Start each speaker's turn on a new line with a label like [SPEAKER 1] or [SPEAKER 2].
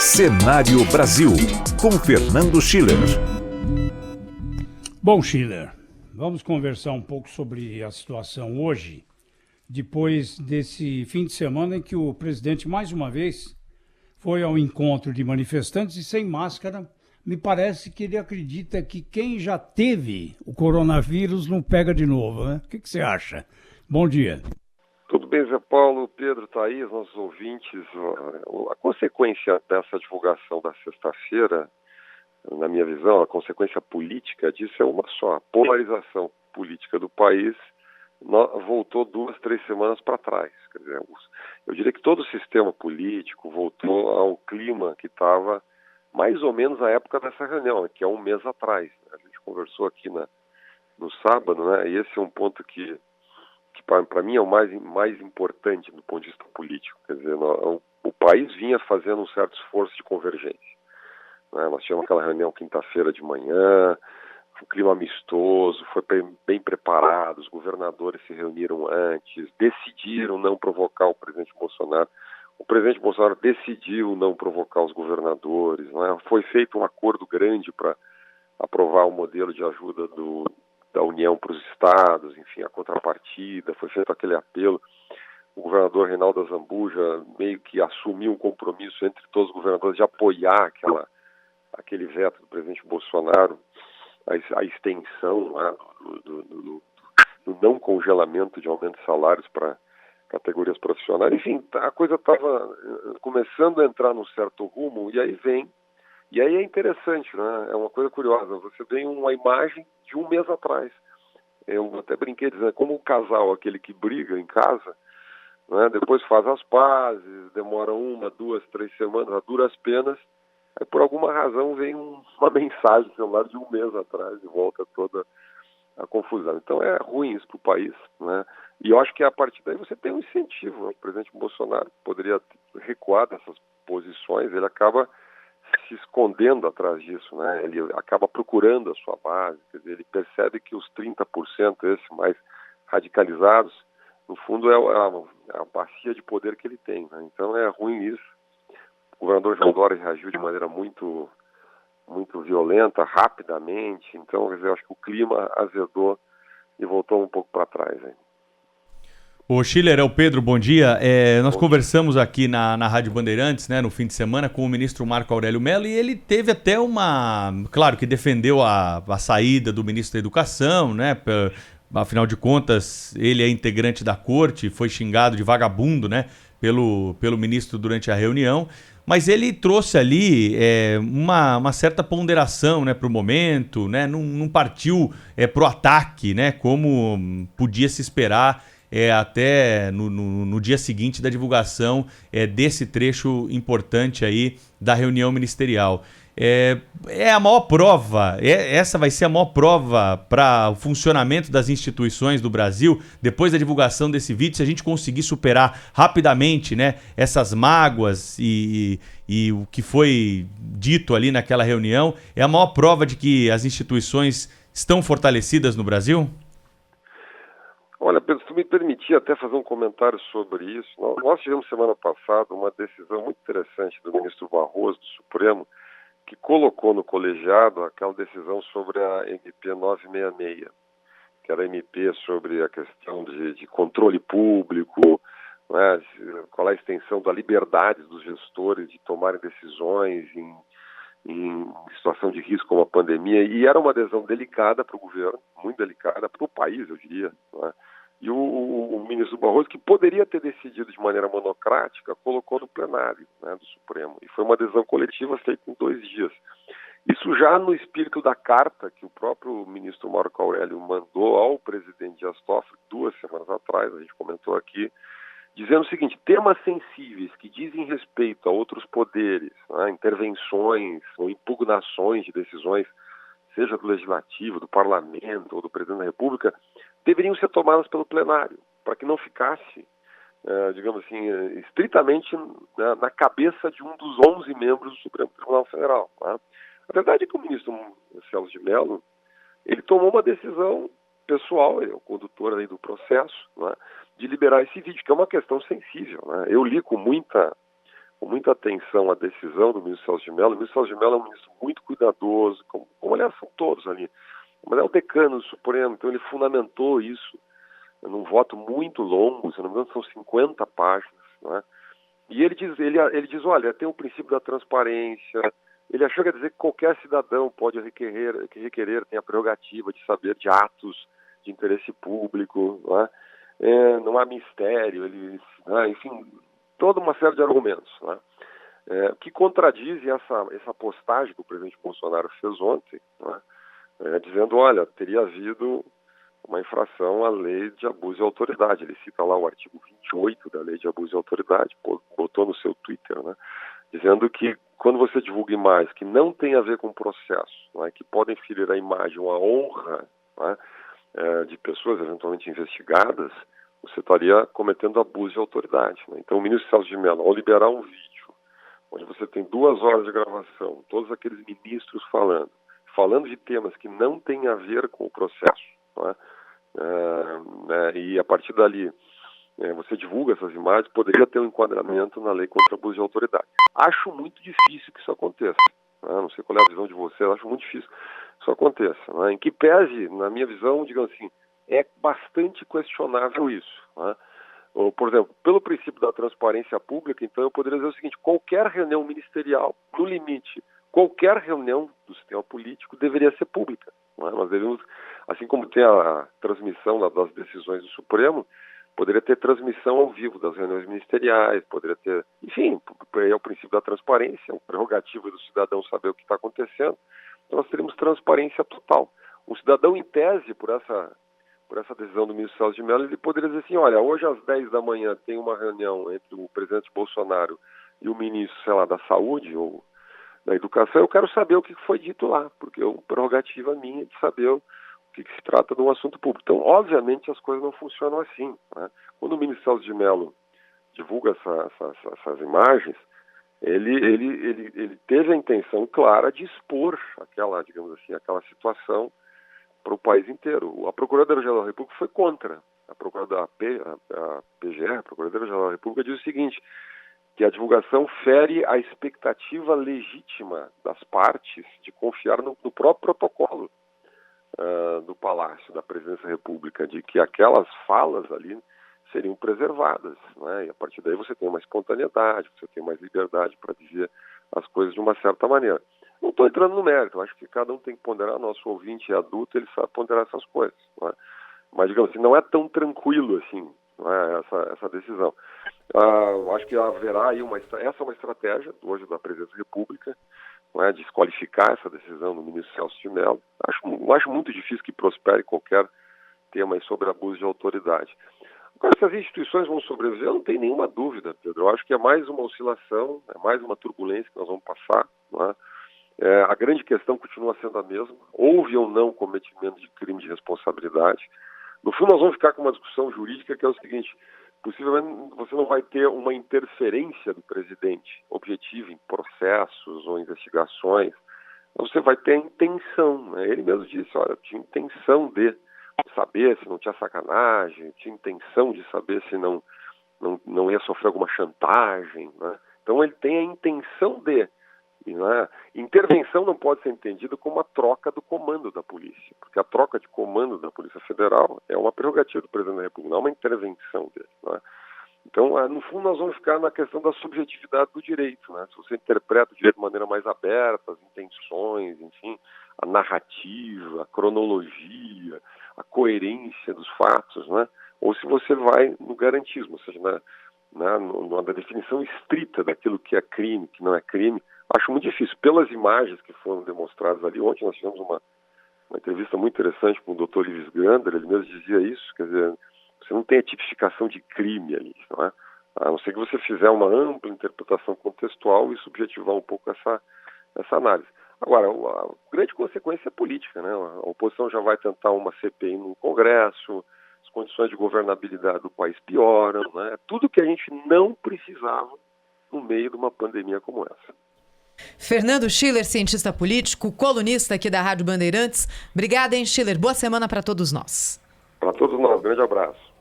[SPEAKER 1] Cenário Brasil, com Fernando Schiller.
[SPEAKER 2] Bom, Schiller, vamos conversar um pouco sobre a situação hoje, depois desse fim de semana em que o presidente, mais uma vez, foi ao encontro de manifestantes e sem máscara. Me parece que ele acredita que quem já teve o coronavírus não pega de novo, né? O que você acha? Bom dia.
[SPEAKER 3] Tudo bem, Zé Paulo, Pedro, Thaís, nossos ouvintes. A consequência dessa divulgação da sexta-feira, na minha visão, a consequência política disso é uma só. A polarização política do país voltou 2, 3 semanas para trás. Quer dizer, eu diria que todo o sistema político voltou ao clima que estava mais ou menos na época dessa reunião, que é um mês atrás. A gente conversou aqui no sábado, né? E esse é um ponto que para mim é o mais importante do ponto de vista político. Quer dizer, o país vinha fazendo um certo esforço de convergência, né? Nós tivemos aquela reunião quinta-feira de manhã, um clima amistoso, foi bem preparado, os governadores se reuniram antes, decidiram não provocar o presidente Bolsonaro. O presidente Bolsonaro decidiu não provocar os governadores, né? Foi feito um acordo grande para aprovar o modelo de ajuda da União para os estados, enfim, a contrapartida, foi feito aquele apelo. O governador Reinaldo Azambuja meio que assumiu um compromisso entre todos os governadores de apoiar aquele veto do presidente Bolsonaro, a extensão, né, do não congelamento de aumento de salários para categorias profissionais. Enfim, a coisa estava começando a entrar num certo rumo, e aí é interessante, né? É uma coisa curiosa, você tem uma imagem de um mês atrás. Eu até brinquei dizendo, como o casal, aquele que briga em casa, né, depois faz as pazes, demora 1, 2, 3 semanas, a duras penas, aí por alguma razão vem uma mensagem do celular de um mês atrás e volta toda a confusão. Então é ruim isso para o país, né? E eu acho que a partir daí você tem um incentivo, né? O presidente Bolsonaro poderia recuar dessas posições, ele acaba se escondendo atrás disso, né? Ele acaba procurando a sua base, quer dizer, ele percebe que os 30%, esses mais radicalizados, no fundo é a bacia de poder que ele tem, né? Então é ruim isso. O governador João Dória reagiu de maneira muito violenta, rapidamente, então quer dizer, eu acho que o clima azedou e voltou um pouco para trás, hein?
[SPEAKER 4] Ô Schiller, é o Pedro, bom dia. Nós conversamos aqui na Rádio Bandeirantes, né, no fim de semana, com o ministro Marco Aurélio Mello, e ele teve até claro que defendeu a saída do ministro da Educação, né, afinal de contas, ele é integrante da corte, foi xingado de vagabundo, né, pelo ministro durante a reunião, mas ele trouxe ali uma certa ponderação, né, para o momento, né, não partiu para o ataque, né, como podia se esperar até no dia seguinte da divulgação desse trecho importante aí da reunião ministerial. A maior prova, essa vai ser a maior prova para o funcionamento das instituições do Brasil, depois da divulgação desse vídeo, se a gente conseguir superar rapidamente, né, essas mágoas e o que foi dito ali naquela reunião, é a maior prova de que as instituições estão fortalecidas no Brasil?
[SPEAKER 3] Olha, Pedro, se tu me permitir até fazer um comentário sobre isso, nós tivemos semana passada uma decisão muito interessante do ministro Barroso, do Supremo, que colocou no colegiado aquela decisão sobre a MP 966, que era a MP sobre a questão de controle público, né, qual é a extensão da liberdade dos gestores de tomarem decisões em situação de risco como a pandemia, e era uma decisão delicada para o governo, muito delicada para o país, eu diria, né? E o ministro Barroso, que poderia ter decidido de maneira monocrática, colocou no plenário, né, do Supremo. E foi uma decisão coletiva feita em 2 dias. Isso já no espírito da carta que o próprio ministro Marco Aurélio mandou ao presidente Dias Toffoli 2 semanas atrás, a gente comentou aqui, dizendo o seguinte: temas sensíveis que dizem respeito a outros poderes, né, intervenções ou impugnações de decisões, seja do Legislativo, do Parlamento ou do Presidente da República, deveriam ser tomadas pelo plenário, para que não ficasse, digamos assim, estritamente na cabeça de um dos 11 membros do Supremo Tribunal Federal, né? A verdade é que o ministro Celso de Mello, ele tomou uma decisão pessoal, ele é o condutor aí do processo, né, de liberar esse vídeo, que é uma questão sensível, né? Eu li com muita com muita atenção a decisão do ministro Celso de Mello. O ministro Celso de Mello é um ministro muito cuidadoso, como aliás são todos ali, mas é o decano do Supremo, então ele fundamentou isso num voto muito longo, se não me engano são 50 páginas, né? E ele diz, olha, tem o princípio da transparência, ele achou que dizer que qualquer cidadão pode requerer, tem a prerrogativa de saber de atos de interesse público, né? Não há mistério, enfim, toda uma série de argumentos, né? Que contradizem essa postagem que o presidente Bolsonaro fez ontem, né? Dizendo, olha, teria havido uma infração à lei de abuso de autoridade. Ele cita lá o artigo 28 da lei de abuso de autoridade, botou no seu Twitter, né? Dizendo que quando você divulga imagens que não tem a ver com o processo, né, que podem ferir a imagem ou a honra, né, de pessoas eventualmente investigadas, você estaria cometendo abuso de autoridade, né? Então o ministro Celso de Mello, ao liberar um vídeo, onde você tem 2 horas de gravação, todos aqueles ministros falando de temas que não têm a ver com o processo, né? E a partir dali você divulga essas imagens, poderia ter um enquadramento na lei contra abuso de autoridade. Acho muito difícil que isso aconteça, né? Não sei qual é a visão de vocês, acho muito difícil que isso aconteça, né? Em que pese, na minha visão, digamos assim, é bastante questionável isso, né? Ou, por exemplo, pelo princípio da transparência pública, então eu poderia dizer o seguinte: qualquer reunião ministerial, no limite, qualquer reunião do sistema político deveria ser pública, né? Nós devemos, assim como tem a transmissão das decisões do Supremo, poderia ter transmissão ao vivo das reuniões ministeriais, poderia ter, enfim, é o princípio da transparência, é uma prerrogativa do cidadão saber o que está acontecendo. Então nós teríamos transparência total. Um cidadão, em tese, por essa decisão do ministro Celso de Mello, ele poderia dizer assim, olha, hoje às 10 da manhã tem uma reunião entre o presidente Bolsonaro e o ministro, sei lá, da Saúde ou da Educação, eu quero saber o que foi dito lá, porque é uma prerrogativa minha de saber o que se trata de um assunto público. Então, obviamente, as coisas não funcionam assim, né? Quando o ministro Celso de Mello divulga essas imagens, ele teve a intenção clara de expor aquela, digamos assim, aquela situação para o país inteiro. A Procuradora-Geral da República foi contra. A PGR, a Procuradoria-Geral da República, diz o seguinte, que a divulgação fere a expectativa legítima das partes de confiar no próprio protocolo do Palácio da Presidência da República, de que aquelas falas ali seriam preservadas, né? E a partir daí você tem uma espontaneidade, você tem mais liberdade para dizer as coisas de uma certa maneira. Não estou entrando no mérito, eu acho que cada um tem que ponderar, nosso ouvinte é adulto, ele sabe ponderar essas coisas, né? Mas, digamos assim, não é tão tranquilo assim, né, essa decisão. Eu acho que haverá aí essa é uma estratégia hoje da Presidência da República, né, de desqualificar essa decisão do ministro Celso de Mello. Acho muito difícil que prospere qualquer tema aí sobre abuso de autoridade. Agora, se as instituições vão sobreviver, eu não tenho nenhuma dúvida, Pedro. Eu acho que é mais uma oscilação, é mais uma turbulência que nós vamos passar, né? A grande questão continua sendo a mesma. Houve ou não cometimento de crime de responsabilidade? No fundo, nós vamos ficar com uma discussão jurídica que é o seguinte: possivelmente você não vai ter uma interferência do presidente objetiva em processos ou investigações. Você vai ter a intenção, né? Ele mesmo disse, olha, tinha intenção de saber se não tinha sacanagem, tinha intenção de saber se não ia sofrer alguma chantagem, né? Então ele tem a intenção de. Né? Intervenção não pode ser entendida como a troca do comando da polícia, porque a troca de comando da Polícia Federal é uma prerrogativa do presidente da República, não é uma intervenção dele, né? Então, no fundo, nós vamos ficar na questão da subjetividade do direito, né? Se você interpreta o direito de maneira mais aberta, as intenções, enfim, a narrativa, a cronologia, a coerência dos fatos, né? Ou se você vai no garantismo, ou seja, na definição estrita daquilo que é crime, que não é crime. Acho muito difícil. Pelas imagens que foram demonstradas ali, ontem nós tivemos uma entrevista muito interessante com o Dr. Livis Grander, ele mesmo dizia isso, quer dizer, você não tem a tipificação de crime ali, não é? A não ser que você fizer uma ampla interpretação contextual e subjetivar um pouco essa análise. Agora, a grande consequência é política, né? A oposição já vai tentar uma CPI no Congresso, as condições de governabilidade do país pioram, né? Tudo que a gente não precisava no meio de uma pandemia como essa.
[SPEAKER 5] Fernando Schiller, cientista político, colunista aqui da Rádio Bandeirantes. Obrigada, hein, Schiller? Boa semana para todos nós.
[SPEAKER 3] Para todos nós, grande abraço.